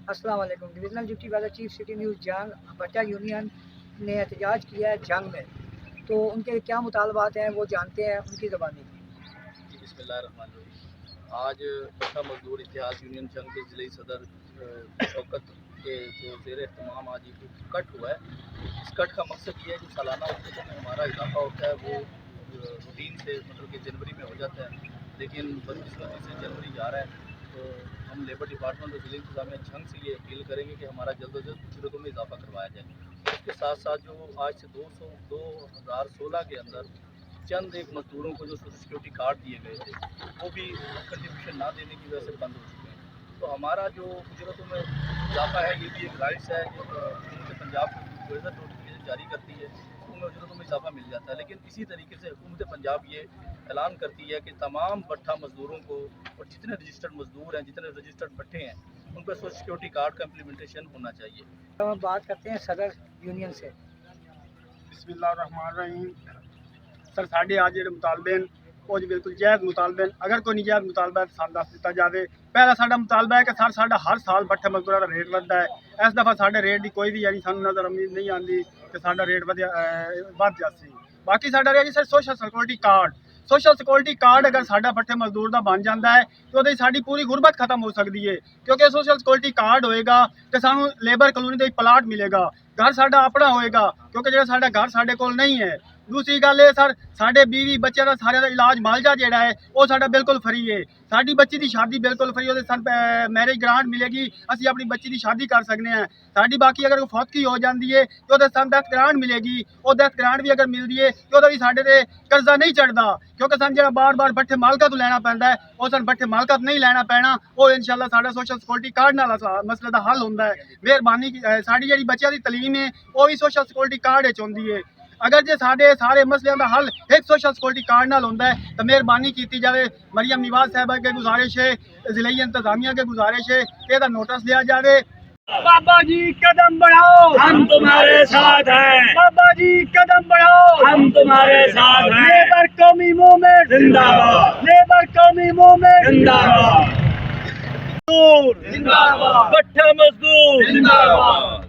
अस्सलाम वालेकुम। Divisional duty वाला चीफ सिटी न्यूज़ जंग बच्चा यूनियन ने एहतजाज किया है जंग में, तो उनके क्या मुतालबात हैं वो जानते हैं उनकी ज़बानी। बिस्मिल्लाहिर्रहमानिर्रहीम। आज बट्टा मजदूर इतिहास यूनियन जंग के ज़िले सदर शौकत के जो ज़ेर एहतमाम आज एक कट हुआ है। इस कट का मकसद ये है कि सालाना उसके में हमारा इजाफा होता है वो रूटीन से मतलब कि जनवरी में हो जाता है, लेकिन बदकिस्मती से जनवरी जा रहा है। तो हम लेबर डिपार्टमेंट और ज़िले इंतज़ामिया जंग से ये अपील करेंगे कि हमारा जल्द अज जल्द उजरतों में इजाफा करवाया जाए। इसके साथ साथ जो आज से 2016 के अंदर चंद एक मजदूरों को जो सोशल सिक्योरिटी कार्ड दिए गए थे वो भी कंट्रीब्यूशन ना देने की वजह से बंद हो चुके हैं। तो हमारा जो उजरतों में इजाफा है ये भी एक राइट्स है जो हुकूमत पंजाब गज़ट नोटिफिकेशन जारी करती है, उनमें उजरतों में इजाफा मिल जाता है। लेकिन इसी तरीके से हुकूमत पंजाब ये ऐलान करती है कि तमाम भट्ठा मजदूरों को और जितने रजिस्टर्ड मजदूर हैं, जितने रजिस्टर्ड भट्ठे हैं, उन पर सोशल सिक्योरिटी कार्ड का इम्प्लीमेंटेशन होना चाहिए। तो हम बात करते हैं सदर यूनियन से। बिस्मिल्लाहिर्रहमानिर्रहीम। सर साढ़े आज जो मुतालबे वो बिल्कुल जायज़ मुतालबे, अगर कोई नजायज़ मुतालबा है तो दस दिता जाए। पहला साडा मुतालबा है कि सर साडा हर साल भट्ठे मजदूरों का रेट बढ़ता है। इस दफ़ा साडे रेट की कोई भी यानी सानू नज़र उम्मीद नहीं आती कि साडा रेट बढ़ जासी। बाकी साडा रहा जी sir social security card. Social security card अगर साडा भट्ठे मजदूर का बन जाता है तो वो साडी पूरी गुरबत खत्म हो सकती है, क्योंकि सोशल सिक्योरिटी कार्ड होएगा तो सानू लेबर कलोनी का प्लाट मिलेगा, घर साडा अपना होएगा, क्योंकि जो साडा घर साडे कोल नहीं है। दूसरी गल है सर साडे बीवी बच्चे का सारे का इलाज मालजा जोड़ा है वो साडा बिल्कुल फ्री है। साडी बच्ची की शादी बिल्कुल फ्री है, सर मैरिज ग्रांट मिलेगी, असी अपनी बच्ची की शादी कर सकते हैं। साडी बाकी अगर कोई फौतगी हो जाती है तो सन डेथ ग्रांट मिलेगी, वो डेथ ग्रांट भी अगर मिलती है तो भी साडे ते कर्जा नहीं चढ़ता, क्योंकि सन जो बार बार भट्ठे मालका तो लेना पैंदा है वो सन भट्ठे मालका तो नहीं लेना पैना। वो इंशाल्लाह साडा सोशल सिक्योरिटी कार्ड नाल मसले का हल होंदा है। मेहरबानी साडी जिहड़ी बच्चों की तलीम है वो भी सोशल सिक्योरिटी कार्ड विच होंदी है। अगर जो सारे मसलों का हल एक सोशल सिक्योरिटी कार्ड नाल होंदा है तो मेहरबानी की जाए। मरियम निवाज साहबा के गुजारिश है, ज़िले इंतजामिया के गुजारिश है कि इसका नोटिस लिया जाए। बाबा जी कदम बढ़ाओ हम तुम्हारे साथ हैं, बाबा जी कदम बढ़ाओ हम तुम्हारे साथ हैं। लेबर कौमी मूवमेंट जिंदाबाद, लेबर कौमी मूवमेंट जिंदाबाद, जिंदाबाद, भट्ठा मजदूर जिंदाबाद।